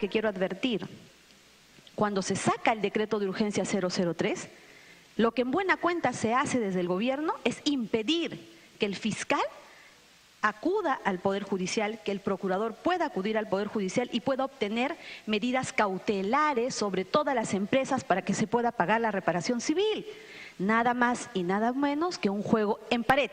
que quiero advertir. Cuando se saca el decreto de urgencia 003, lo que en buena cuenta se hace desde el gobierno es impedir que el fiscal acuda al Poder Judicial, que el procurador pueda acudir al Poder Judicial y pueda obtener medidas cautelares sobre todas las empresas para que se pueda pagar la reparación civil. Nada más y nada menos que un juego en pared.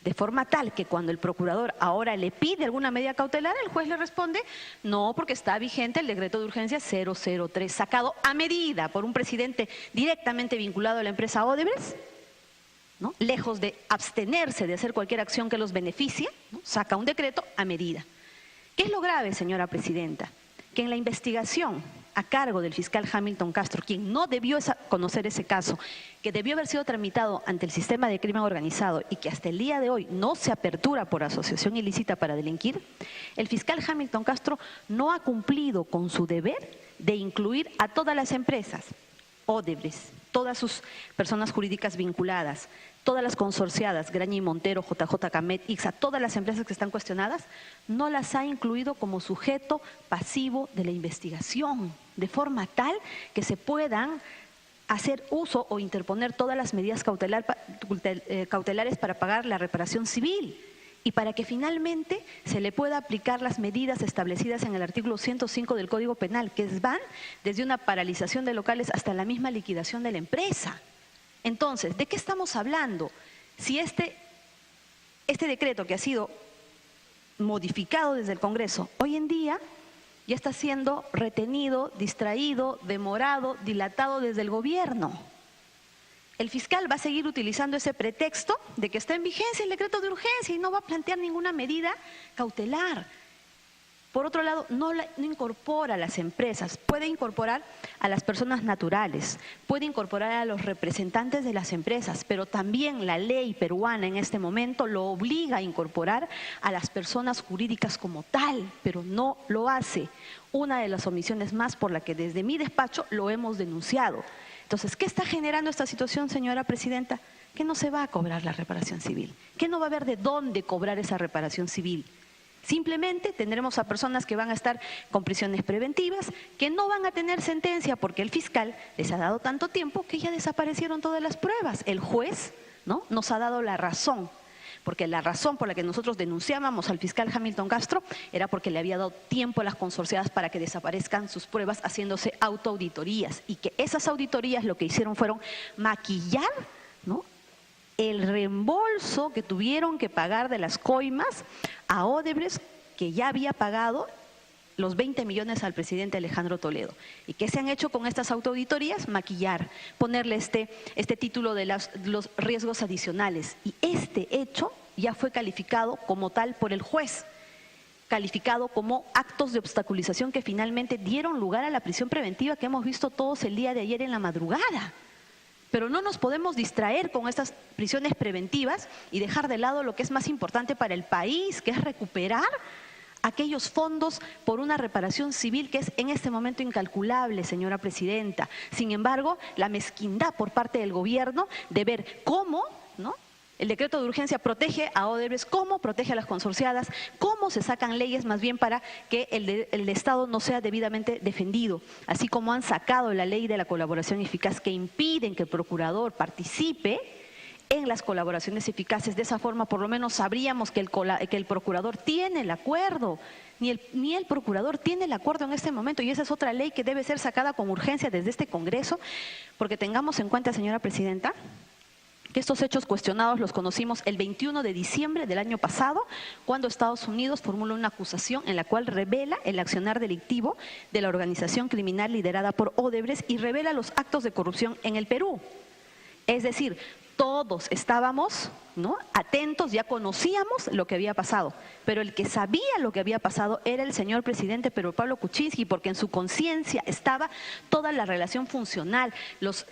De forma tal que cuando el procurador ahora le pide alguna medida cautelar, el juez le responde, no, porque está vigente el decreto de urgencia 003, sacado a medida por un presidente directamente vinculado a la empresa Odebrecht, ¿no? Lejos de abstenerse de hacer cualquier acción que los beneficie, ¿no? Saca un decreto a medida. ¿Qué es lo grave, señora presidenta? Que en la investigación a cargo del fiscal Hamilton Castro, quien no debió conocer ese caso, que debió haber sido tramitado ante el sistema de crimen organizado y que hasta el día de hoy no se apertura por asociación ilícita para delinquir, el fiscal Hamilton Castro no ha cumplido con su deber de incluir a todas las empresas, Odebrecht, todas sus personas jurídicas vinculadas, todas las consorciadas, Graña y Montero, JJ Camet, ICSA, todas las empresas que están cuestionadas, no las ha incluido como sujeto pasivo de la investigación, de forma tal que se puedan hacer uso o interponer todas las medidas cautelares para pagar la reparación civil y para que finalmente se le pueda aplicar las medidas establecidas en el artículo 105 del Código Penal, que van desde una paralización de locales hasta la misma liquidación de la empresa. Entonces, ¿de qué estamos hablando? Si este decreto que ha sido modificado desde el Congreso, hoy en día ya está siendo retenido, distraído, demorado, dilatado desde el gobierno. El fiscal va a seguir utilizando ese pretexto de que está en vigencia el decreto de urgencia y no va a plantear ninguna medida cautelar. Por otro lado, no incorpora a las empresas, puede incorporar a las personas naturales, puede incorporar a los representantes de las empresas, pero también la ley peruana en este momento lo obliga a incorporar a las personas jurídicas como tal, pero no lo hace. Una de las omisiones más por la que desde mi despacho lo hemos denunciado. Entonces, ¿qué está generando esta situación, señora presidenta? Que no se va a cobrar la reparación civil, que no va a haber de dónde cobrar esa reparación civil. Simplemente tendremos a personas que van a estar con prisiones preventivas, que no van a tener sentencia porque el fiscal les ha dado tanto tiempo que ya desaparecieron todas las pruebas. El juez, ¿no?, nos ha dado la razón, porque la razón por la que nosotros denunciábamos al fiscal Hamilton Castro era porque le había dado tiempo a las consorciadas para que desaparezcan sus pruebas haciéndose autoauditorías y que esas auditorías lo que hicieron fueron maquillar, ¿no?, el reembolso que tuvieron que pagar de las coimas a Odebrecht, que ya había pagado los 20 millones al presidente Alejandro Toledo. ¿Y qué se han hecho con estas autoauditorías? Maquillar, ponerle este título de los riesgos adicionales. Y este hecho ya fue calificado como tal por el juez, calificado como actos de obstaculización que finalmente dieron lugar a la prisión preventiva que hemos visto todos el día de ayer en la madrugada. Pero no nos podemos distraer con estas prisiones preventivas y dejar de lado lo que es más importante para el país, que es recuperar aquellos fondos por una reparación civil que es en este momento incalculable, señora presidenta. Sin embargo, la mezquindad por parte del gobierno de ver cómo, ¿no?, el decreto de urgencia protege a Odebrecht, cómo protege a las consorciadas, cómo se sacan leyes más bien para que el Estado no sea debidamente defendido, así como han sacado la ley de la colaboración eficaz que impiden que el procurador participe en las colaboraciones eficaces. De esa forma por lo menos sabríamos que el procurador tiene el acuerdo. Ni el procurador tiene el acuerdo en este momento y esa es otra ley que debe ser sacada con urgencia desde este Congreso, porque tengamos en cuenta, señora presidenta, que estos hechos cuestionados los conocimos el 21 de diciembre del año pasado, cuando Estados Unidos formuló una acusación en la cual revela el accionar delictivo de la organización criminal liderada por Odebrecht y revela los actos de corrupción en el Perú. Es decir, todos estábamos, ¿no?, atentos, ya conocíamos lo que había pasado, pero el que sabía lo que había pasado era el señor presidente Pedro Pablo Kuczynski, porque en su conciencia estaba toda la relación funcional, los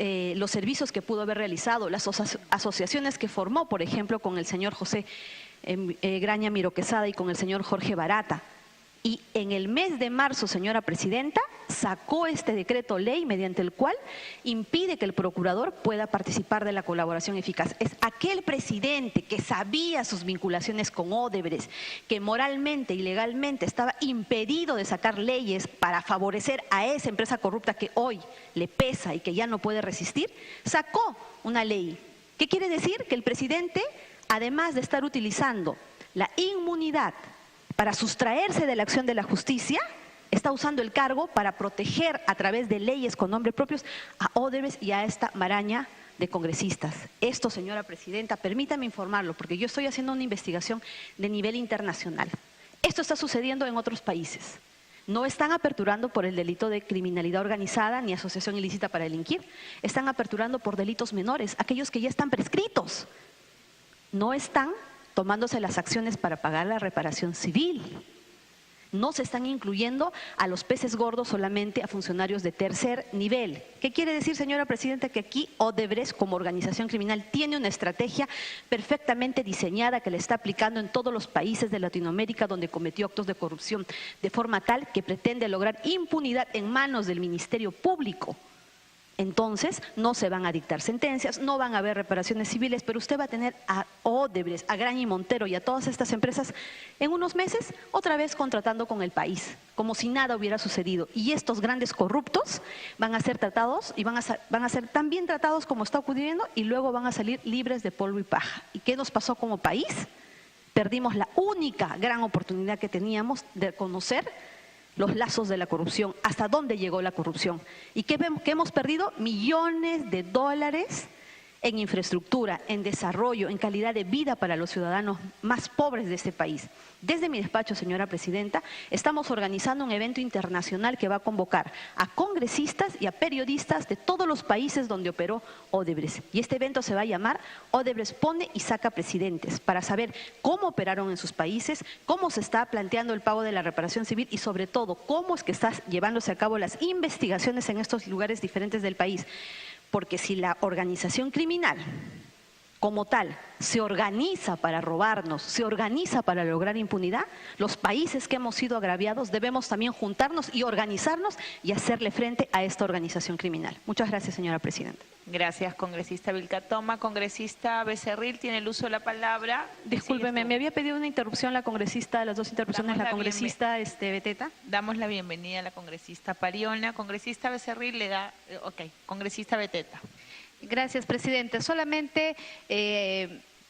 servicios que pudo haber realizado, las asociaciones que formó, por ejemplo, con el señor José Graña Miró Quesada y con el señor Jorge Barata. Y en el mes de marzo, señora presidenta, sacó este decreto ley mediante el cual impide que el procurador pueda participar de la colaboración eficaz. Es aquel presidente que sabía sus vinculaciones con Odebrecht, que moralmente y legalmente estaba impedido de sacar leyes para favorecer a esa empresa corrupta que hoy le pesa y que ya no puede resistir, sacó una ley. ¿Qué quiere decir? Que el presidente, además de estar utilizando la inmunidad para sustraerse de la acción de la justicia, está usando el cargo para proteger a través de leyes con nombres propios a Odebrecht y a esta maraña de congresistas. Esto, señora presidenta, permítame informarlo, porque yo estoy haciendo una investigación de nivel internacional. Esto está sucediendo en otros países. No están aperturando por el delito de criminalidad organizada ni asociación ilícita para delinquir. Están aperturando por delitos menores, aquellos que ya están prescritos. No están tomándose las acciones para pagar la reparación civil. No se están incluyendo a los peces gordos solamente a funcionarios de tercer nivel. ¿Qué quiere decir, señora presidenta? Que aquí Odebrecht, como organización criminal, tiene una estrategia perfectamente diseñada que le está aplicando en todos los países de Latinoamérica donde cometió actos de corrupción, de forma tal que pretende lograr impunidad en manos del Ministerio Público. Entonces, no se van a dictar sentencias, no van a haber reparaciones civiles, pero usted va a tener a Odebrecht, a Graña y Montero y a todas estas empresas en unos meses otra vez contratando con el país, como si nada hubiera sucedido. Y estos grandes corruptos van a ser tratados y van a ser tan bien tratados como está ocurriendo y luego van a salir libres de polvo y paja. ¿Y qué nos pasó como país? Perdimos la única gran oportunidad que teníamos de conocer los lazos de la corrupción, hasta dónde llegó la corrupción. ¿Y qué hemos perdido? Millones de dólares en infraestructura, en desarrollo, en calidad de vida para los ciudadanos más pobres de este país. Desde mi despacho, señora presidenta, estamos organizando un evento internacional que va a convocar a congresistas y a periodistas de todos los países donde operó Odebrecht. Y este evento se va a llamar Odebrecht pone y saca presidentes, para saber cómo operaron en sus países, cómo se está planteando el pago de la reparación civil y sobre todo cómo es que están llevándose a cabo las investigaciones en estos lugares diferentes del país. Porque si la organización criminal como tal se organiza para robarnos, se organiza para lograr impunidad, los países que hemos sido agraviados debemos también juntarnos y organizarnos y hacerle frente a esta organización criminal. Muchas gracias, señora presidenta. Gracias, congresista Vilcatoma. Congresista Becerril tiene el uso de la palabra. Discúlpeme, me había pedido una interrupción la congresista, las dos interrupciones, la congresista Beteta. Damos la bienvenida a la congresista Pariona. Congresista Becerril le da, congresista Beteta. Gracias, presidente. Solamente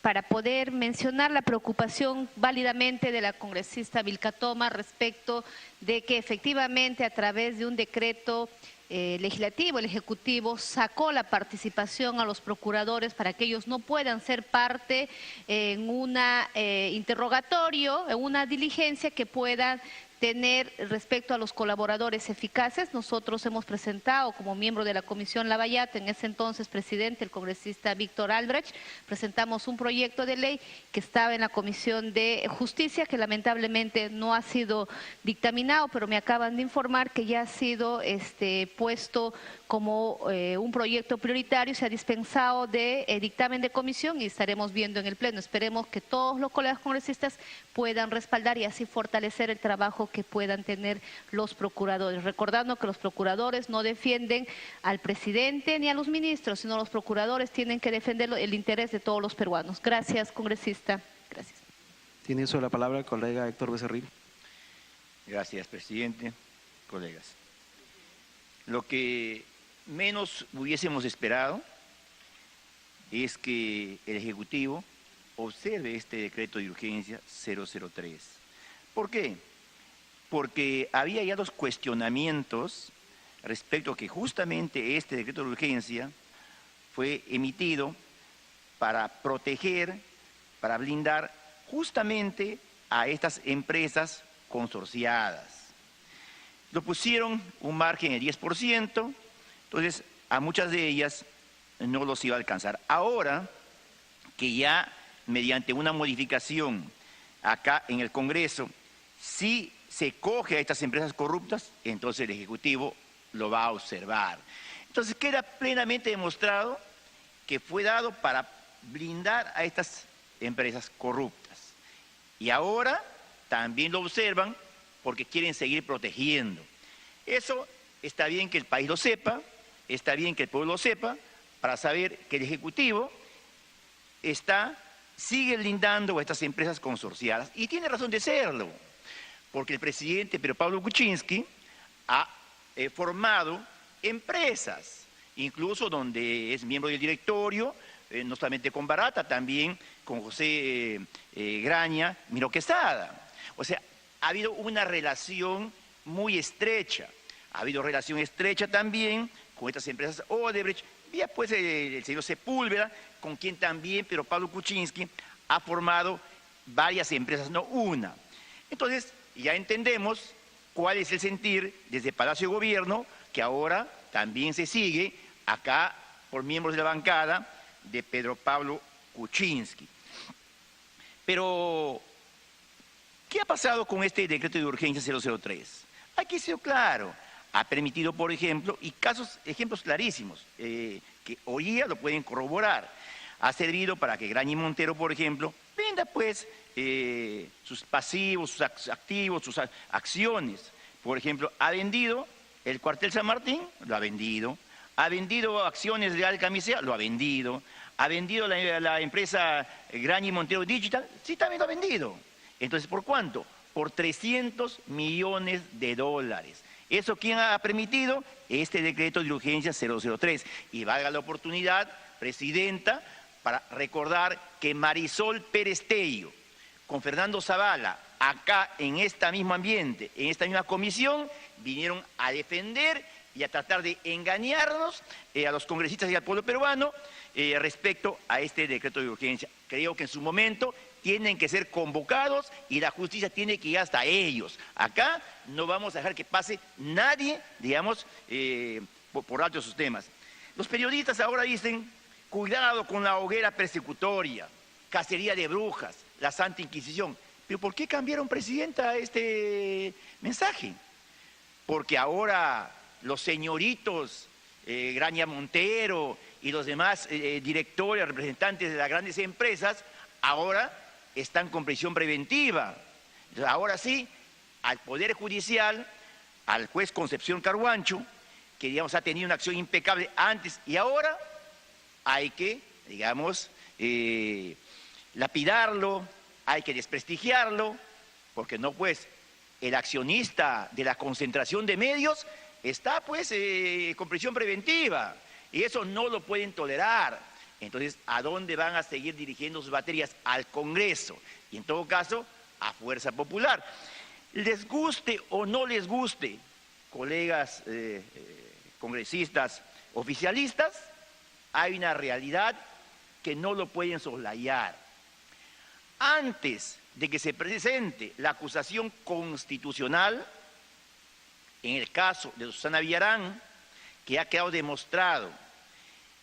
para poder mencionar la preocupación válidamente de la congresista Vilcatoma respecto de que efectivamente a través de un decreto legislativo, el Ejecutivo sacó la participación a los procuradores para que ellos no puedan ser parte en un interrogatorio, en una diligencia que puedan tener respecto a los colaboradores eficaces. Nosotros hemos presentado como miembro de la Comisión Lavallato, en ese entonces presidente, el congresista Víctor Albrecht, presentamos un proyecto de ley que estaba en la Comisión de Justicia, que lamentablemente no ha sido dictaminado, pero me acaban de informar que ya ha sido puesto como un proyecto prioritario, se ha dispensado de dictamen de comisión y estaremos viendo en el Pleno. Esperemos que todos los colegas congresistas puedan respaldar y así fortalecer el trabajo que puedan tener los procuradores. Recordando que los procuradores no defienden al presidente ni a los ministros, sino los procuradores tienen que defender el interés de todos los peruanos. Gracias, congresista. Gracias. Tiene uso de la palabra el colega Héctor Becerril. Gracias, presidente, colegas. Lo que menos hubiésemos esperado es que el Ejecutivo observe este decreto de urgencia 003. ¿Por qué? Porque había ya dos cuestionamientos respecto a que justamente este decreto de urgencia fue emitido para proteger, para blindar justamente a estas empresas consorciadas. Lo pusieron un margen de 10%, entonces a muchas de ellas no los iba a alcanzar. Ahora que ya mediante una modificación acá en el Congreso, si se coge a estas empresas corruptas, entonces el Ejecutivo lo va a observar. Entonces queda plenamente demostrado que fue dado para blindar a estas empresas corruptas. Y ahora también lo observan porque quieren seguir protegiendo. Eso está bien que el país lo sepa, está bien que el pueblo lo sepa, para saber que el Ejecutivo sigue blindando a estas empresas consorciadas, y tiene razón de serlo, porque el presidente Pedro Pablo Kuczynski ha formado empresas, incluso donde es miembro del directorio, no solamente con Barata, también con José Graña, Miro Quesada. O sea, ha habido una relación muy estrecha. Ha habido relación estrecha también con estas empresas Odebrecht, y después el señor Sepúlveda, con quien también Pedro Pablo Kuczynski ha formado varias empresas, no una. Entonces, ya entendemos cuál es el sentir desde Palacio de Gobierno, que ahora también se sigue acá por miembros de la bancada de Pedro Pablo Kuczynski. Pero, ¿qué ha pasado con este decreto de urgencia 003? Aquí ha sido claro. Ha permitido, por ejemplo, y ejemplos clarísimos, que hoy día lo pueden corroborar. Ha servido para que Graña y Montero, por ejemplo, venda pues sus pasivos, sus activos, sus acciones. Por ejemplo, ha vendido el cuartel San Martín, lo ha vendido. Ha vendido acciones de Alcamisea, lo ha vendido. Ha vendido la empresa Graña y Montero Digital, sí, también lo ha vendido. Entonces, ¿por cuánto? Por 300 millones de dólares. ¿Eso quién ha permitido? Este decreto de urgencia 003. Y valga la oportunidad, Presidenta, para recordar que Marisol Pérez Tello, con Fernando Zavala, acá en este mismo ambiente, en esta misma comisión, vinieron a defender y a tratar de engañarnos a los congresistas y al pueblo peruano respecto a este decreto de urgencia. Creo que en su momento tienen que ser convocados y la justicia tiene que ir hasta ellos. Acá no vamos a dejar que pase nadie, digamos, por alto sus temas. Los periodistas ahora dicen, cuidado con la hoguera persecutoria, cacería de brujas, la Santa Inquisición. ¿Pero por qué cambiaron, Presidenta, este mensaje? Porque ahora los señoritos Graña Montero y los demás directores, representantes de las grandes empresas, ahora están con prisión preventiva. Entonces, ahora sí, al Poder Judicial, al juez Concepción Carhuancho, que digamos ha tenido una acción impecable antes y ahora, hay que, digamos, lapidarlo, hay que desprestigiarlo, porque no, pues, el accionista de la concentración de medios está, pues, con prisión preventiva, y eso no lo pueden tolerar. Entonces, ¿a dónde van a seguir dirigiendo sus baterías? Al Congreso, y en todo caso, a Fuerza Popular. Les guste o no les guste, colegas congresistas oficialistas, hay una realidad que no lo pueden soslayar. Antes de que se presente la acusación constitucional, en el caso de Susana Villarán, que ha quedado demostrado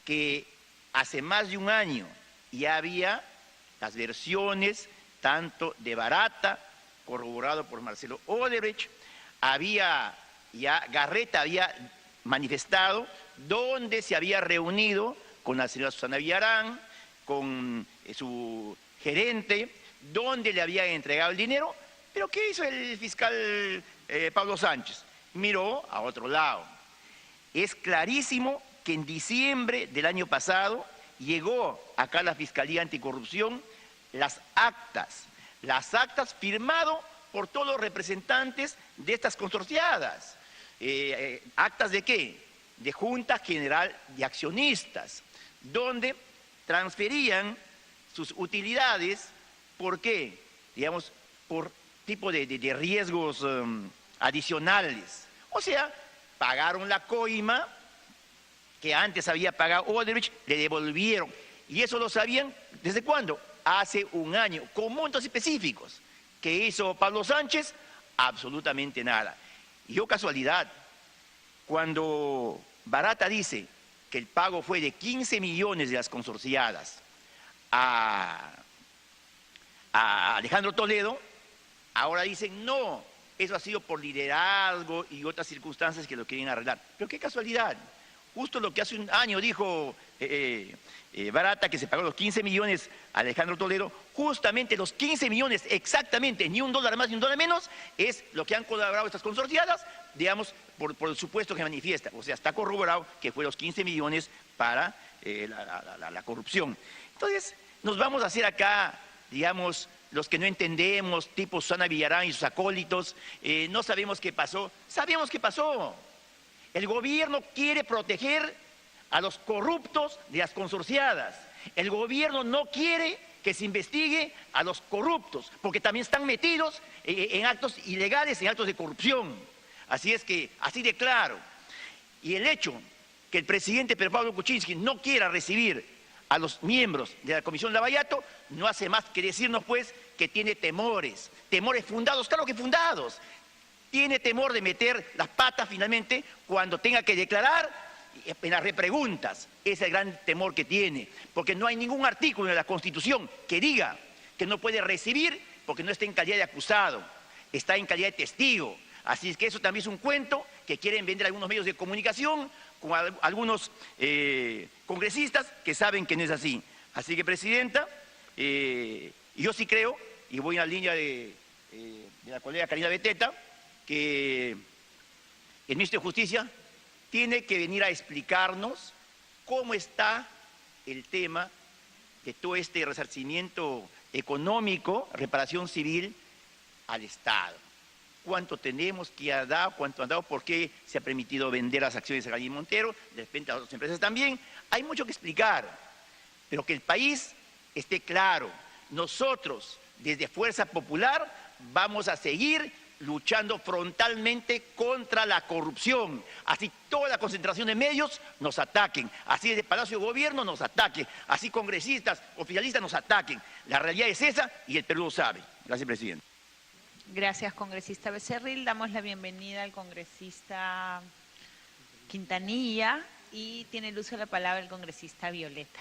que hace más de un año ya había las versiones tanto de Barata, corroborado por Marcelo Odebrecht, Garreta había manifestado dónde se había reunido con la señora Susana Villarán, con su gerente, dónde le había entregado el dinero. Pero ¿qué hizo el fiscal Pablo Sánchez? Miró a otro lado. Es clarísimo que en diciembre del año pasado llegó acá a la Fiscalía Anticorrupción las actas firmado por todos los representantes de estas consorciadas. ¿Actas de qué? De Junta General de Accionistas, donde transferían sus utilidades, ¿por qué? Digamos, por tipo de riesgos adicionales. O sea, pagaron la coima que antes había pagado Odebrecht, le devolvieron. Y eso lo sabían, ¿desde cuándo? Hace un año, con montos específicos. ¿Qué hizo Pablo Sánchez? Absolutamente nada. Y yo, casualidad, cuando Barata dice que el pago fue de 15 millones de las consorciadas a Alejandro Toledo, ahora dicen no, eso ha sido por liderazgo y otras circunstancias que lo quieren arreglar. Pero qué casualidad, justo lo que hace un año dijo Barata, que se pagó los 15 millones a Alejandro Toledo, justamente los 15 millones exactamente, ni un dólar más ni un dólar menos, es lo que han colaborado estas consorciadas, digamos, por el supuesto que manifiesta. O sea, está corroborado que fue los 15 millones para la corrupción. Entonces, nos vamos a hacer acá, digamos, los que no entendemos, tipo Susana Villarán y sus acólitos, no sabemos qué pasó. Sabemos qué pasó. El gobierno quiere proteger a los corruptos de las consorciadas. El gobierno no quiere que se investigue a los corruptos, porque también están metidos en actos ilegales, en actos de corrupción. Así es que, así de claro. Y el hecho que el presidente Pedro Pablo Kuczynski no quiera recibir a los miembros de la Comisión Lavallato no hace más que decirnos, pues, que tiene temores fundados, claro que fundados. Tiene temor de meter las patas finalmente cuando tenga que declarar en las repreguntas. Ese es el gran temor que tiene, porque no hay ningún artículo en la Constitución que diga que no puede recibir porque no está en calidad de acusado, está en calidad de testigo. Así es que eso también es un cuento que quieren vender algunos medios de comunicación con algunos congresistas que saben que no es así. Así que, Presidenta, yo sí creo, y voy en la línea de la colega Karina Beteta, que el Ministro de Justicia tiene que venir a explicarnos cómo está el tema de todo este resarcimiento económico, reparación civil al Estado. Cuánto tenemos, qué ha dado, cuánto han dado, por qué se ha permitido vender las acciones a Gallín Montero, de repente a otras empresas también. Hay mucho que explicar, pero que el país esté claro. Nosotros, desde Fuerza Popular, vamos a seguir luchando frontalmente contra la corrupción. Así toda la concentración de medios nos ataquen, así desde Palacio de Gobierno nos ataquen, así congresistas, oficialistas nos ataquen. La realidad es esa y el Perú lo sabe. Gracias, Presidente. Gracias, congresista Becerril. Damos la bienvenida al congresista Quintanilla y tiene el uso de la palabra el congresista Violeta.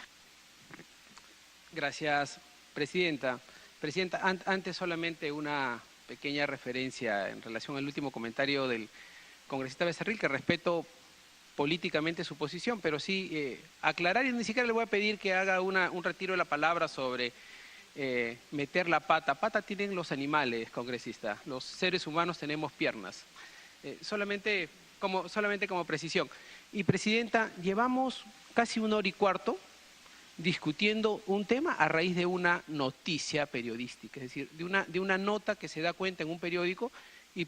Gracias, Presidenta. Presidenta, antes solamente una pequeña referencia en relación al último comentario del congresista Becerril, que respeto políticamente su posición, pero sí aclarar, y ni siquiera le voy a pedir que haga un retiro de la palabra sobre meter la pata. Pata tienen los animales, congresista. Los seres humanos tenemos piernas. Solamente como precisión. Y, Presidenta, llevamos casi 1 hora y cuarto discutiendo un tema a raíz de una noticia periodística, es decir, de una nota que se da cuenta en un periódico y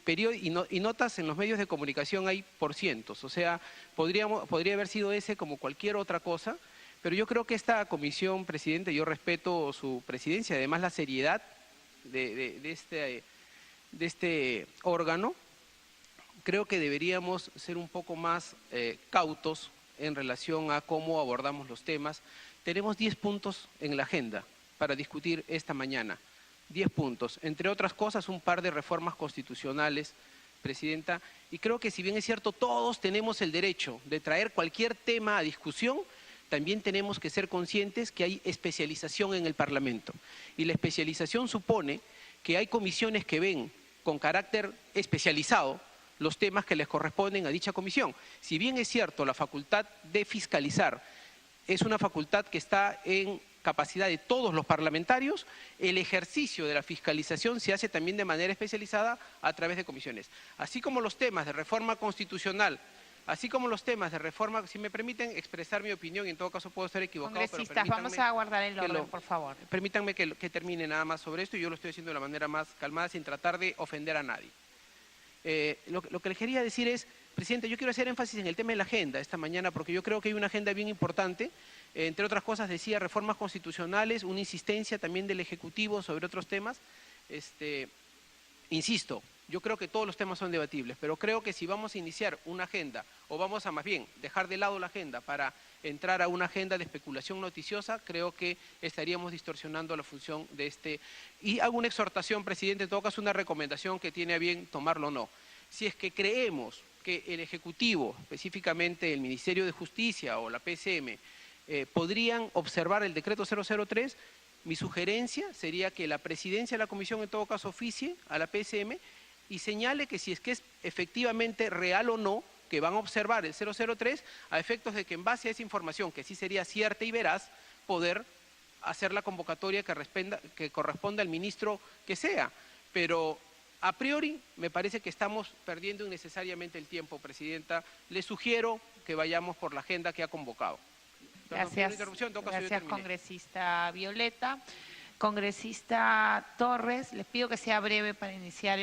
notas en los medios de comunicación hay por cientos. O sea, podría haber sido ese como cualquier otra cosa. Pero yo creo que esta comisión, Presidente, yo respeto su presidencia, además la seriedad de este órgano, creo que deberíamos ser un poco más cautos en relación a cómo abordamos los temas. Tenemos 10 puntos en la agenda para discutir esta mañana, 10 puntos, entre otras cosas un par de reformas constitucionales, Presidenta, y creo que si bien es cierto todos tenemos el derecho de traer cualquier tema a discusión, también tenemos que ser conscientes que hay especialización en el Parlamento. Y la especialización supone que hay comisiones que ven con carácter especializado los temas que les corresponden a dicha comisión. Si bien es cierto, la facultad de fiscalizar es una facultad que está en capacidad de todos los parlamentarios, el ejercicio de la fiscalización se hace también de manera especializada a través de comisiones. Así como los temas de reforma constitucional, así como los temas de reforma, si me permiten expresar mi opinión, y en todo caso puedo estar equivocado. Congresistas, vamos a guardar el orden, por favor. Permítanme que termine nada más sobre esto, y yo lo estoy haciendo de la manera más calmada, sin tratar de ofender a nadie. Lo que les quería decir es, Presidente, yo quiero hacer énfasis en el tema de la agenda esta mañana, porque yo creo que hay una agenda bien importante. Entre otras cosas, decía, reformas constitucionales, una insistencia también del Ejecutivo sobre otros temas. Insisto, yo creo que todos los temas son debatibles, pero creo que si vamos a iniciar una agenda, o vamos a más bien dejar de lado la agenda para entrar a una agenda de especulación noticiosa, creo que estaríamos distorsionando la función de este. Y hago una exhortación, Presidente, en todo caso una recomendación que tiene a bien tomarlo o no. Si es que creemos que el Ejecutivo, específicamente el Ministerio de Justicia o la PCM, podrían observar el decreto 003, mi sugerencia sería que la presidencia de la comisión en todo caso oficie a la PCM y señale que si es que es efectivamente real o no que van a observar el 003 a efectos de que en base a esa información, que sí sería cierta y veraz, poder hacer la convocatoria que corresponda al ministro que sea. Pero a priori me parece que estamos perdiendo innecesariamente el tiempo, Presidenta. Le sugiero que vayamos por la agenda que ha convocado. Gracias, gracias congresista Violeta. Congresista Torres, les pido que sea breve para iniciar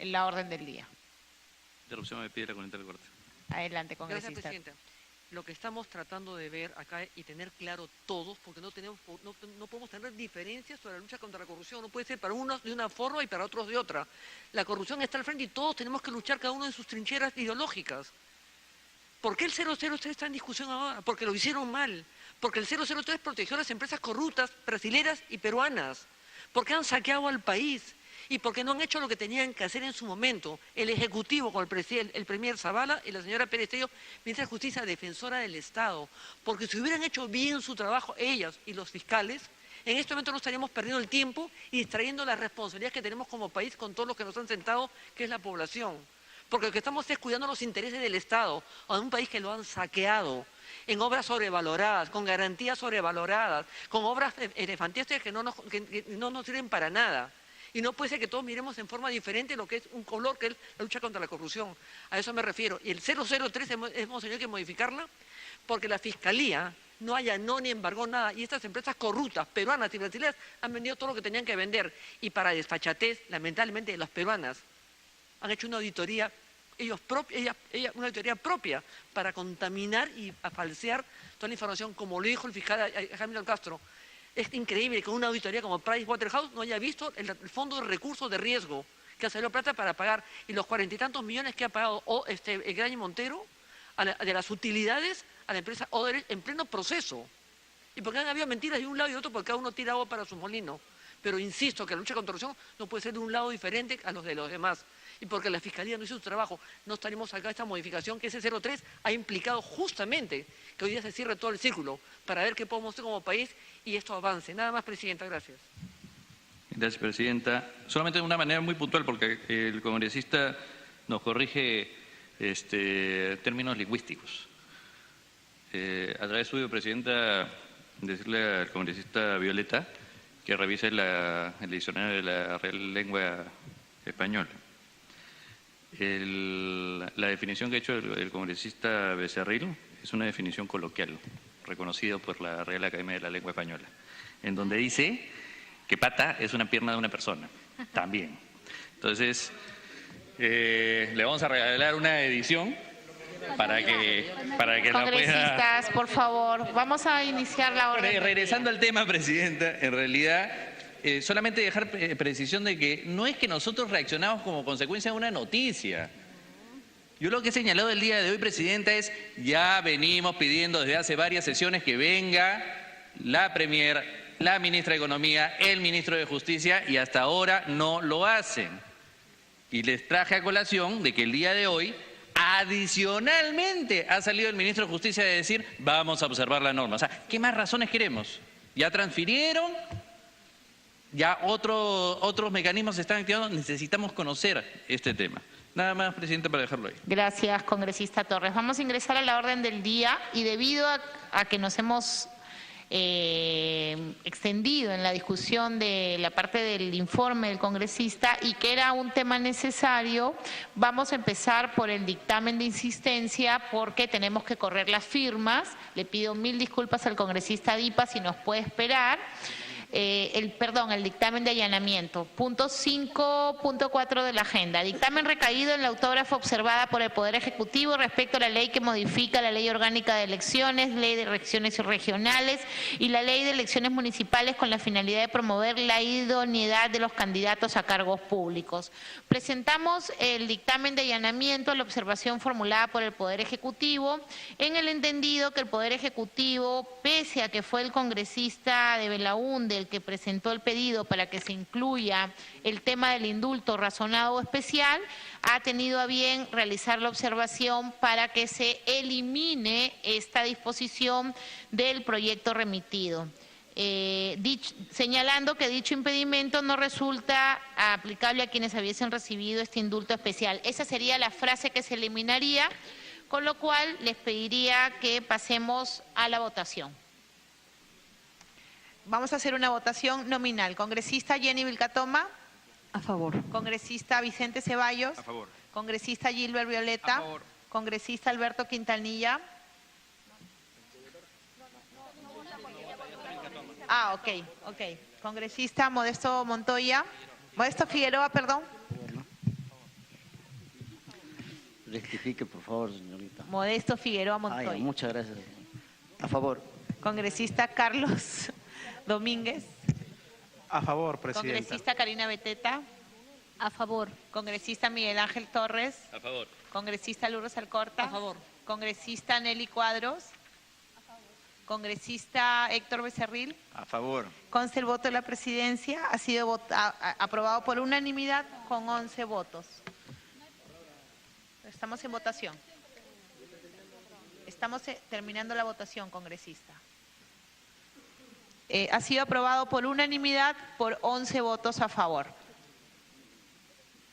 la orden del día. Interrupción me pide la corriente del corte. Adelante, congresista. Gracias, Presidenta. Lo que estamos tratando de ver acá y tener claro todos, porque no podemos tener diferencias sobre la lucha contra la corrupción. No puede ser para unos de una forma y para otros de otra. La corrupción está al frente y todos tenemos que luchar cada uno en sus trincheras ideológicas. ¿Por qué el 003 está en discusión ahora? Porque lo hicieron mal. Porque el 003 protegió a las empresas corruptas brasileras y peruanas. Porque han saqueado al país. Y porque no han hecho lo que tenían que hacer en su momento. El Ejecutivo con el premier Zavala y la señora Pérez Tello, ministra de Justicia, defensora del Estado. Porque si hubieran hecho bien su trabajo, ellas y los fiscales, en este momento no estaríamos perdiendo el tiempo y distrayendo las responsabilidades que tenemos como país con todos los que nos han sentado, que es la población. Porque lo que estamos es cuidando los intereses del Estado, o de un país que lo han saqueado, en obras sobrevaloradas, con garantías sobrevaloradas, con obras elefantiescas que no nos sirven para nada. Y no puede ser que todos miremos en forma diferente lo que es un color, que es la lucha contra la corrupción. A eso me refiero. Y el 003 hemos tenido que modificarla porque la Fiscalía no allanó ni embargó nada. Y estas empresas corruptas, peruanas y brasileñas, han vendido todo lo que tenían que vender. Y para desfachatez, lamentablemente, las peruanas han hecho una auditoría, una auditoría propia para contaminar y a falsear toda la información, como lo dijo el fiscal Jaime Castro. Es increíble que una auditoría como Pricewaterhouse no haya visto el fondo de recursos de riesgo que ha salido plata para pagar y los 40 y tantos millones que ha pagado el Graña Montero de las utilidades a la empresa Odebrecht en pleno proceso. Y porque han habido mentiras de un lado y de otro porque cada uno tira agua para su molino. Pero insisto que la lucha contra la corrupción no puede ser de un lado diferente a los de los demás. Y porque la Fiscalía no hizo su trabajo, no estaríamos acá esta modificación que ese 03 ha implicado justamente que hoy día se cierre todo el círculo para ver qué podemos hacer como país y esto avance. Nada más, Presidenta. Gracias. Gracias, Presidenta. Solamente de una manera muy puntual, porque el congresista nos corrige términos lingüísticos. A través suyo, Presidenta, decirle al congresista Violeta que revise el diccionario de la Real Lengua Española. La definición que ha hecho el congresista Becerril es una definición coloquial, reconocida por la Real Academia de la Lengua Española, en donde dice que pata es una pierna de una persona, también. Entonces, le vamos a regalar una edición para que la pueda... Congresistas, por favor, vamos a iniciar la orden. Regresando al tema, Presidenta, en realidad... solamente dejar precisión de que no es que nosotros reaccionamos como consecuencia de una noticia. Yo lo que he señalado el día de hoy, Presidenta, es ya venimos pidiendo desde hace varias sesiones que venga la Premier, la Ministra de Economía, el Ministro de Justicia y hasta ahora no lo hacen. Y les traje a colación de que el día de hoy, adicionalmente, ha salido el Ministro de Justicia de decir vamos a observar la norma. O sea, ¿qué más razones queremos? ¿Ya transfirieron? Ya otros mecanismos se están activando, necesitamos conocer este tema. Nada más, Presidenta, para dejarlo ahí. Gracias, congresista Torres. Vamos a ingresar a la orden del día y debido a que nos hemos extendido en la discusión de la parte del informe del congresista y que era un tema necesario, vamos a empezar por el dictamen de insistencia porque tenemos que correr las firmas. Le pido 1000 disculpas al congresista Dipa si nos puede esperar. El dictamen de allanamiento. Punto 5.4 de la agenda. Dictamen recaído en la autógrafa observada por el Poder Ejecutivo respecto a la ley que modifica la Ley Orgánica de Elecciones, Ley de Elecciones Regionales y la Ley de Elecciones Municipales con la finalidad de promover la idoneidad de los candidatos a cargos públicos. Presentamos el dictamen de allanamiento a la observación formulada por el Poder Ejecutivo en el entendido que el Poder Ejecutivo, pese a que fue el congresista de Belaúnde el que presentó el pedido para que se incluya el tema del indulto razonado o especial, ha tenido a bien realizar la observación para que se elimine esta disposición del proyecto remitido. Señalando que dicho impedimento no resulta aplicable a quienes hubiesen recibido este indulto especial. Esa sería la frase que se eliminaría con lo cual les pediría que pasemos a la votación. Vamos a hacer una votación nominal. Congresista Jenny Vilcatoma. A favor. Congresista Vicente Ceballos. A favor. Congresista Gilbert Violeta. A favor. Congresista Alberto Quintanilla. Ok. Congresista Modesto Montoya. Modesto Figueroa, perdón. Rectifique, por favor, señorita. Modesto Figueroa Montoya. Muchas gracias. A favor. Congresista Carlos Domínguez. A favor, presidenta. Congresista Karina Beteta. A favor. Congresista Miguel Ángel Torres. A favor. Congresista Lourdes Alcorta. A favor. Congresista Nelly Cuadros. Congresista Héctor Becerril. A favor. Consta el voto de la presidencia. Ha sido aprobado por unanimidad con 11 votos. Estamos en votación. Estamos terminando la votación, congresista. Ha sido aprobado por unanimidad por 11 votos a favor.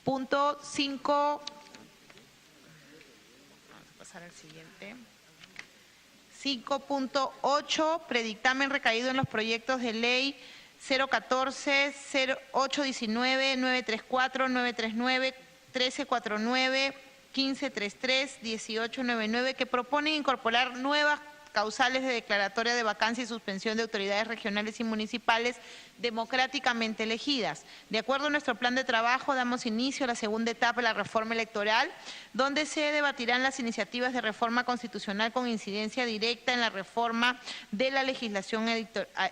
Punto 5. Vamos a pasar al siguiente. 5.8, predictamen recaído en los proyectos de ley 014, 0819, 934, 939, 1349, 1533, 1899, que proponen incorporar nuevas causales de declaratoria de vacancia y suspensión de autoridades regionales y municipales democráticamente elegidas. De acuerdo a nuestro plan de trabajo, damos inicio a la segunda etapa de la reforma electoral, donde se debatirán las iniciativas de reforma constitucional con incidencia directa en la reforma de la legislación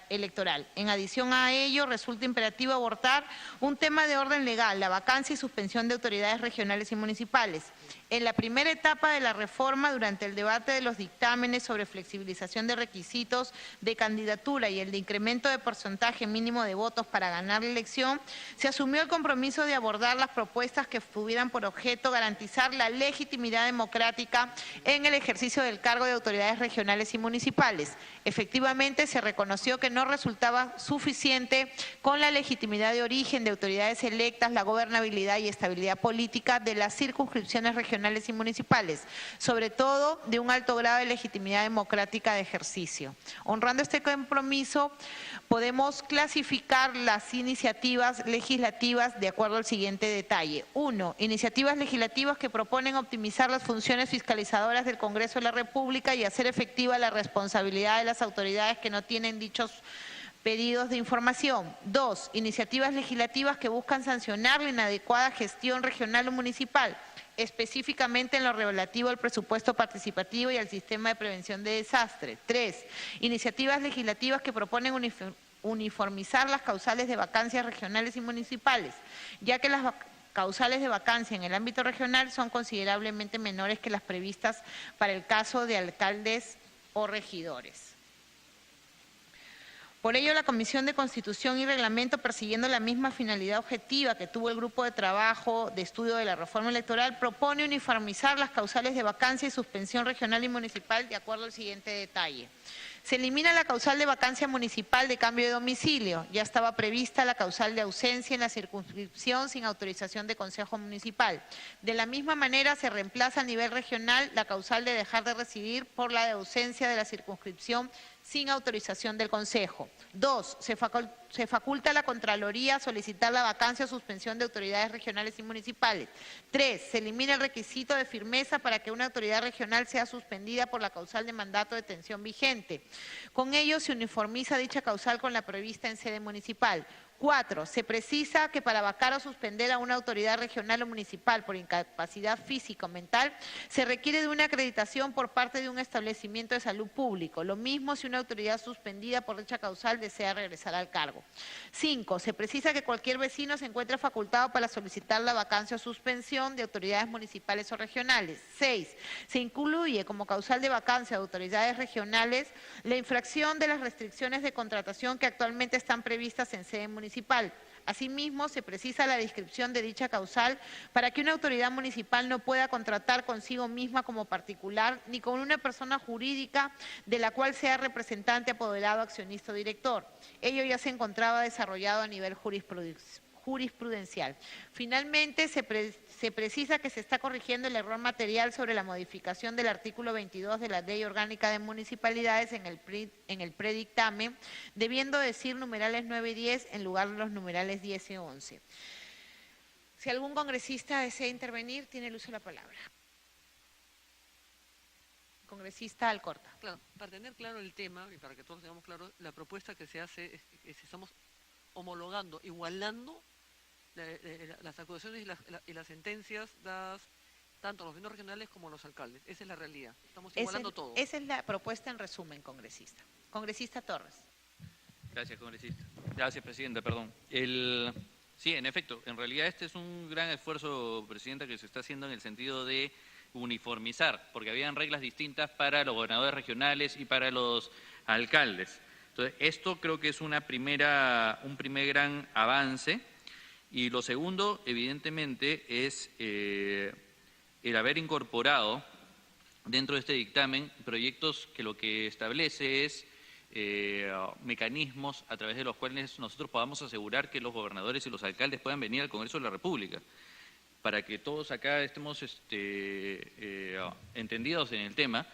electoral. En adición a ello, resulta imperativo abordar un tema de orden legal, la vacancia y suspensión de autoridades regionales y municipales. En la primera etapa de la reforma, durante el debate de los dictámenes sobre flexibilización de requisitos de candidatura y el de incremento de porcentaje mínimo de votos para ganar la elección, se asumió el compromiso de abordar las propuestas que tuvieran por objeto garantizar la legitimidad democrática en el ejercicio del cargo de autoridades regionales y municipales. Efectivamente, se reconoció que no resultaba suficiente con la legitimidad de origen de autoridades electas, la gobernabilidad y estabilidad política de las circunscripciones regionales y municipales, sobre todo de un alto grado de legitimidad democrática de ejercicio. Honrando este compromiso, podemos clasificar las iniciativas legislativas de acuerdo al siguiente detalle. 1. Iniciativas legislativas que proponen optimizar las funciones fiscalizadoras del Congreso de la República y hacer efectiva la responsabilidad de las autoridades que no tienen dichos pedidos de información. 2. Iniciativas legislativas que buscan sancionar la inadecuada gestión regional o municipal, específicamente en lo relativo al presupuesto participativo y al sistema de prevención de desastre. 3. Iniciativas legislativas que proponen uniformizar las causales de vacancias regionales y municipales, ya que las causales de vacancia en el ámbito regional son considerablemente menores que las previstas para el caso de alcaldes o regidores. Por ello, la Comisión de Constitución y Reglamento, persiguiendo la misma finalidad objetiva que tuvo el Grupo de Trabajo de Estudio de la Reforma Electoral, propone uniformizar las causales de vacancia y suspensión regional y municipal de acuerdo al siguiente detalle. Se elimina la causal de vacancia municipal de cambio de domicilio. Ya estaba prevista la causal de ausencia en la circunscripción sin autorización de Consejo Municipal. De la misma manera, se reemplaza a nivel regional la causal de dejar de residir por la de ausencia de la circunscripción sin autorización del Consejo. 2. Se faculta a la Contraloría a solicitar la vacancia o suspensión de autoridades regionales y municipales. 3. Se elimina el requisito de firmeza para que una autoridad regional sea suspendida por la causal de mandato de detención vigente. Con ello se uniformiza dicha causal con la prevista en sede municipal. 4. Se precisa que para vacar o suspender a una autoridad regional o municipal por incapacidad física o mental se requiere de una acreditación por parte de un establecimiento de salud público. Lo mismo si una autoridad suspendida por dicha causal desea regresar al cargo. 5. Se precisa que cualquier vecino se encuentre facultado para solicitar la vacancia o suspensión de autoridades municipales o regionales. 6. Se incluye como causal de vacancia de autoridades regionales la infracción de las restricciones de contratación que actualmente están previstas en sede municipal. Asimismo, se precisa la descripción de dicha causal para que una autoridad municipal no pueda contratar consigo misma como particular ni con una persona jurídica de la cual sea representante, apoderado, accionista o director. Ello ya se encontraba desarrollado a nivel jurisprudencial. Finalmente, se precisa que se está corrigiendo el error material sobre la modificación del artículo 22 de la Ley Orgánica de Municipalidades en el predictamen, debiendo decir numerales 9 y 10 en lugar de los numerales 10 y 11. Si algún congresista desea intervenir, tiene el uso de la palabra. Congresista Alcorta. Claro, para tener claro el tema y para que todos tengamos claro, la propuesta que se hace es que estamos homologando, igualando las acusaciones y las sentencias dadas tanto a los gobiernos regionales como a los alcaldes. Esa es la realidad. Estamos igualando todo. Esa es la propuesta en resumen, congresista. Congresista Torres. Gracias, congresista. Gracias, presidenta, perdón. Sí, en efecto, en realidad este es un gran esfuerzo, presidenta, que se está haciendo en el sentido de uniformizar, porque habían reglas distintas para los gobernadores regionales y para los alcaldes. Entonces, esto creo que es un primer gran avance. Y lo segundo, evidentemente, es el haber incorporado dentro de este dictamen proyectos que lo que establece es mecanismos a través de los cuales nosotros podamos asegurar que los gobernadores y los alcaldes puedan venir al Congreso de la República, para que todos acá estemos entendidos en el tema.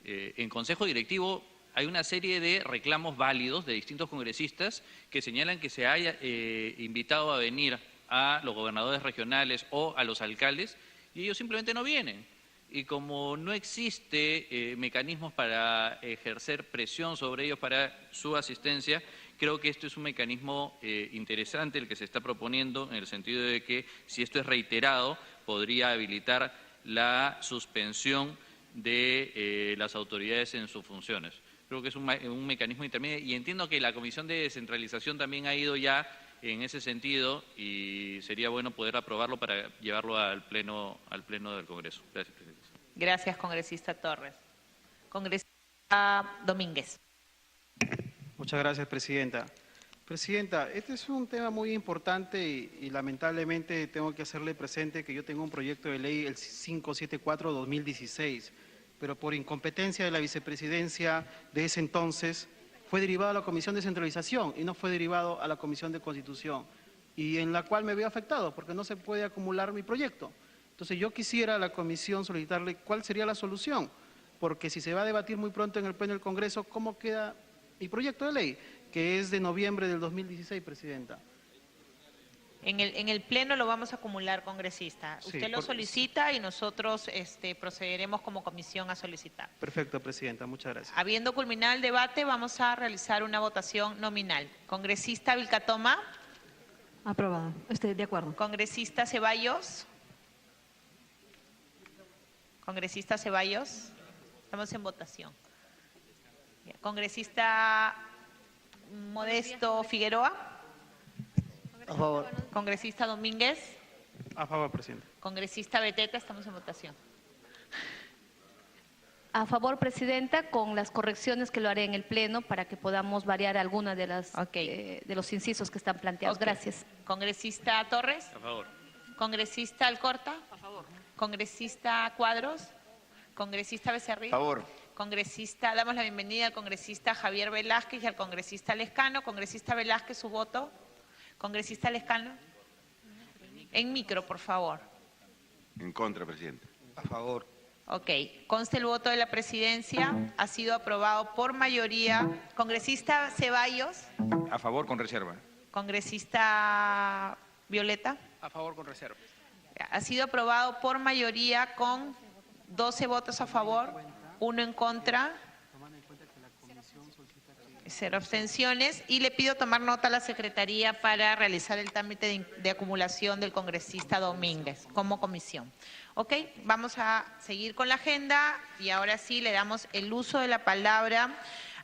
En Consejo Directivo hay una serie de reclamos válidos de distintos congresistas que señalan que se haya invitado a venir a los gobernadores regionales o a los alcaldes y ellos simplemente no vienen. Y como no existe mecanismos para ejercer presión sobre ellos para su asistencia, creo que esto es un mecanismo interesante el que se está proponiendo, en el sentido de que si esto es reiterado, podría habilitar la suspensión de las autoridades en sus funciones. Creo que es un mecanismo intermedio y entiendo que la Comisión de Descentralización también ha ido ya en ese sentido y sería bueno poder aprobarlo para llevarlo al pleno del Congreso. Gracias, presidente. Gracias, congresista Torres. Congresista Domínguez. Muchas gracias, presidenta. Presidenta, este es un tema muy importante y lamentablemente tengo que hacerle presente que yo tengo un proyecto de ley, el 574-2016, pero por incompetencia de la vicepresidencia de ese entonces fue derivado a la Comisión de Descentralización y no fue derivado a la Comisión de Constitución, y en la cual me veo afectado porque no se puede acumular mi proyecto. Entonces yo quisiera a la comisión solicitarle cuál sería la solución, porque si se va a debatir muy pronto en el pleno del Congreso, ¿cómo queda mi proyecto de ley, que es de noviembre del 2016, presidenta? En el pleno lo vamos a acumular, congresista. Sí, Usted lo solicita y nosotros procederemos como comisión a solicitar. Perfecto, presidenta. Muchas gracias. Habiendo culminado el debate, vamos a realizar una votación nominal. Congresista Vilcatoma. Aprobado. Estoy de acuerdo. Congresista Ceballos. Congresista Ceballos. Estamos en votación. Congresista Modesto Figueroa. A favor. Congresista Domínguez. A favor, presidente. Congresista Beteta, estamos en votación. A favor, presidenta, con las correcciones que lo haré en el pleno para que podamos variar algunas de de los incisos que están planteados. Gracias. Congresista Torres. A favor. Congresista Alcorta. A favor. Congresista Cuadros. Congresista Becerril. A favor. Congresista, damos la bienvenida al congresista Javier Velázquez y al congresista Lescano. Congresista Velázquez, su voto. Congresista Lescano. En micro, por favor. En contra, presidente. A favor. Ok. Conste el voto de la presidencia. Ha sido aprobado por mayoría. Congresista Ceballos. A favor, con reserva. Congresista Violeta. A favor con reserva. Ha sido aprobado por mayoría con 12 votos a favor, 1 en contra, 0 abstenciones, y le pido tomar nota a la Secretaría para realizar el trámite de acumulación del congresista Domínguez como comisión. Ok, vamos a seguir con la agenda y ahora sí le damos el uso de la palabra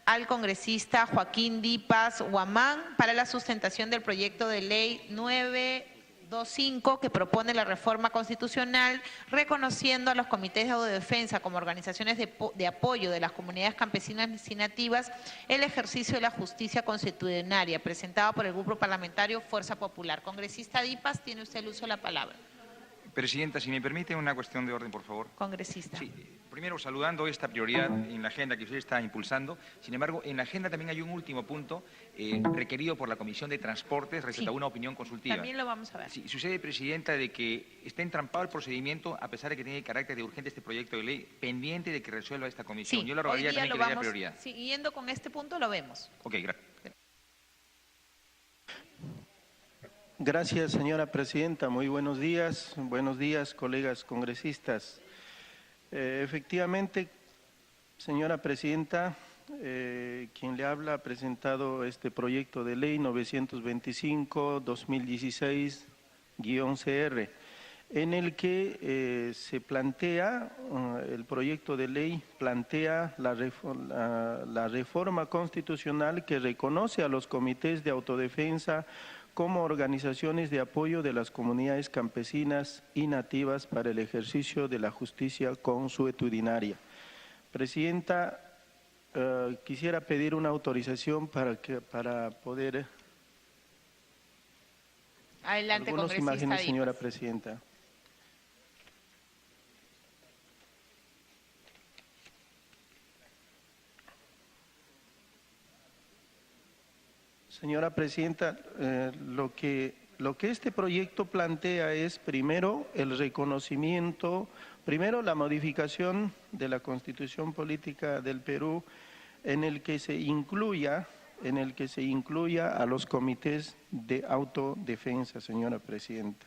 al congresista Joaquín Dipas Huamán para la sustentación del proyecto de ley 925 que propone la reforma constitucional reconociendo a los comités de autodefensa como organizaciones de apoyo de las comunidades campesinas y nativas el ejercicio de la justicia constitucionaria, presentado por el Grupo Parlamentario Fuerza Popular. Congresista Dipas, tiene usted el uso de la palabra. Presidenta, si me permite una cuestión de orden, por favor. Congresista. Sí, primero saludando esta prioridad en la agenda que usted está impulsando. Sin embargo, en la agenda también hay un último punto requerido por la Comisión de Transportes respecto a una opinión consultiva. También lo vamos a ver. Sí, sucede, Presidenta, de que está entrampado el procedimiento a pesar de que tiene carácter de urgente este proyecto de ley, pendiente de que resuelva esta comisión. Sí, Yo le hoy rogaría día también lo que le diera vamos, prioridad. siguiendo con este punto lo vemos. Ok, gracias. Gracias, señora presidenta. Muy buenos días, colegas congresistas. Efectivamente, señora presidenta, quien le habla ha presentado este proyecto de ley 925-2016-CR, en el que se plantea, el proyecto de ley plantea la reforma constitucional que reconoce a los comités de autodefensa como organizaciones de apoyo de las comunidades campesinas y nativas para el ejercicio de la justicia consuetudinaria. Presidenta, quisiera pedir una autorización para poder… Adelante, algunas congresista imágenes, Díaz. señora presidenta. Señora presidenta, lo que este proyecto plantea es primero el reconocimiento, primero la modificación de la Constitución Política del Perú en el que se incluya a los comités de autodefensa, señora presidenta.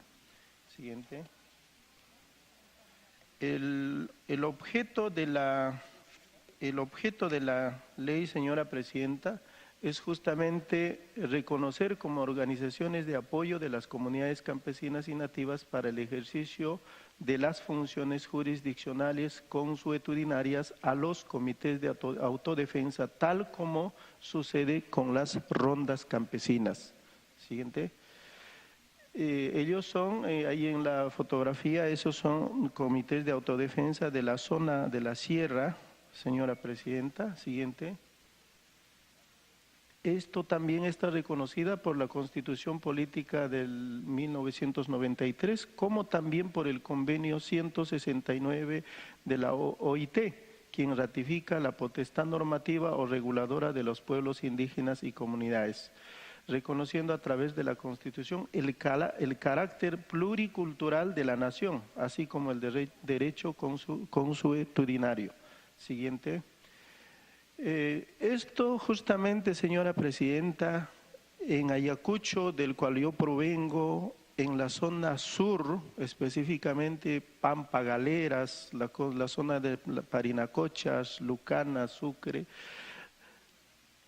Siguiente. El objeto de la ley, señora presidenta, es justamente reconocer como organizaciones de apoyo de las comunidades campesinas y nativas para el ejercicio de las funciones jurisdiccionales consuetudinarias a los comités de autodefensa, tal como sucede con las rondas campesinas. Siguiente. Ellos son, ahí en la fotografía, esos son comités de autodefensa de la zona de la sierra, señora presidenta. Siguiente. Esto también está reconocida por la Constitución Política del 1993, como también por el Convenio 169 de la OIT, quien ratifica la potestad normativa o reguladora de los pueblos indígenas y comunidades, reconociendo a través de la Constitución el carácter pluricultural de la nación, así como el derecho consuetudinario. Siguiente. Esto justamente, señora presidenta, en Ayacucho, del cual yo provengo, en la zona sur, específicamente Pampa, Galeras, la zona de Parinacochas, Lucana, Sucre,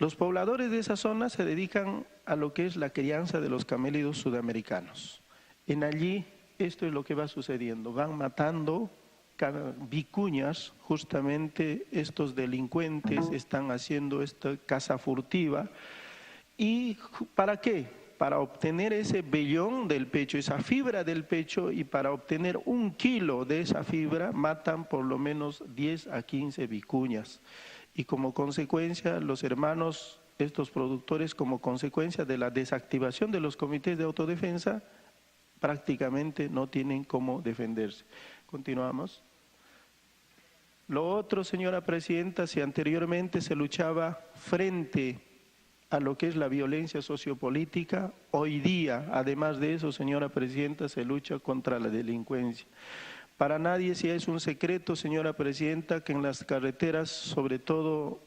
los pobladores de esa zona se dedican a lo que es la crianza de los camélidos sudamericanos. En allí, esto es lo que va sucediendo, van matando vicuñas, justamente estos delincuentes están haciendo esta caza furtiva. ¿Y para qué? Para obtener ese vellón del pecho, esa fibra del pecho, y para obtener 1 kilo de esa fibra matan por lo menos 10 a 15 vicuñas. Y como consecuencia, los hermanos, estos productores, como consecuencia de la desactivación de los comités de autodefensa, prácticamente no tienen cómo defenderse. Continuamos. Lo otro, señora presidenta, si anteriormente se luchaba frente a lo que es la violencia sociopolítica, hoy día, además de eso, señora presidenta, se lucha contra la delincuencia. Para nadie si es un secreto, señora presidenta, que en las carreteras, sobre todo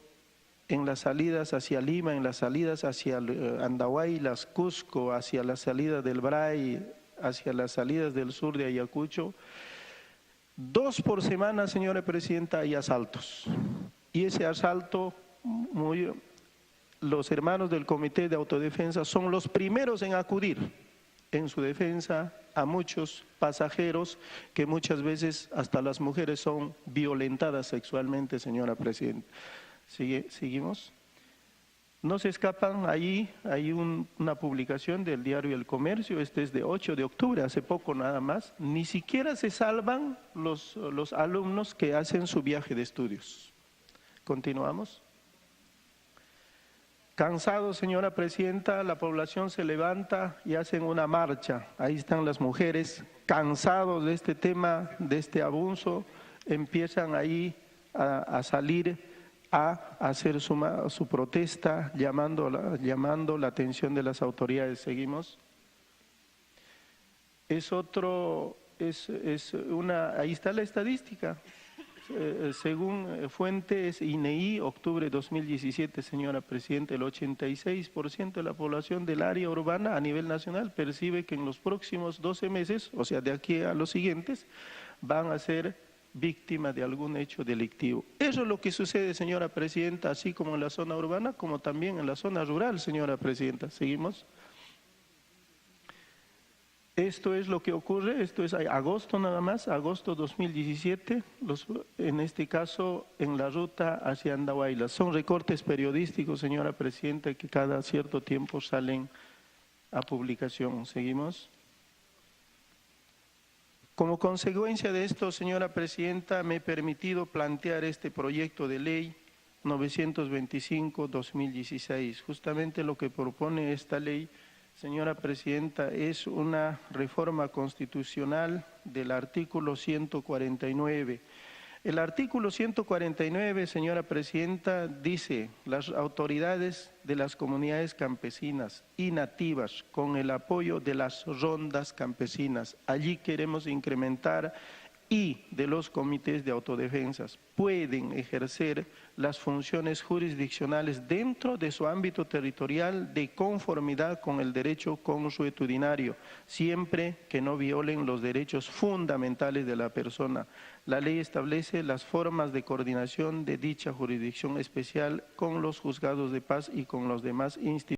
en las salidas hacia Lima, en las salidas hacia Andahuay, las Cusco, hacia la salida del Bray, hacia las salidas del sur de Ayacucho, 2 por semana, señora presidenta, hay asaltos. Y ese asalto, los hermanos del Comité de Autodefensa son los primeros en acudir en su defensa a muchos pasajeros que muchas veces hasta las mujeres son violentadas sexualmente, señora presidenta. Seguimos. No se escapan, ahí hay una publicación del diario El Comercio, este es de 8 de octubre, hace poco nada más, ni siquiera se salvan los alumnos que hacen su viaje de estudios. Continuamos. Cansado, señora presidenta, la población se levanta y hacen una marcha. Ahí están las mujeres, cansados de este tema, de este abuso, empiezan ahí a salir a hacer su protesta, llamando la atención de las autoridades. Seguimos. Ahí está la estadística. Según fuentes INEI, octubre 2017, señora presidenta, el 86% de la población del área urbana a nivel nacional percibe que en los próximos 12 meses, o sea, de aquí a los siguientes, van a ser víctimas de algún hecho delictivo. Eso es lo que sucede, señora presidenta, así como en la zona urbana, como también en la zona rural, señora presidenta. Seguimos. Esto es lo que ocurre, esto es agosto nada más, agosto 2017, en este caso en la ruta hacia Andahuaylas. Son recortes periodísticos, señora presidenta, que cada cierto tiempo salen a publicación. Seguimos. Como consecuencia de esto, señora presidenta, me he permitido plantear este proyecto de ley 925-2016. Justamente lo que propone esta ley, señora presidenta, es una reforma constitucional del artículo 149. El artículo 149, señora presidenta, dice: las autoridades de las comunidades campesinas y nativas, con el apoyo de las rondas campesinas, allí queremos incrementar, y de los comités de autodefensas, pueden ejercer las funciones jurisdiccionales dentro de su ámbito territorial de conformidad con el derecho consuetudinario, siempre que no violen los derechos fundamentales de la persona. La ley establece las formas de coordinación de dicha jurisdicción especial con los juzgados de paz y con los demás institutos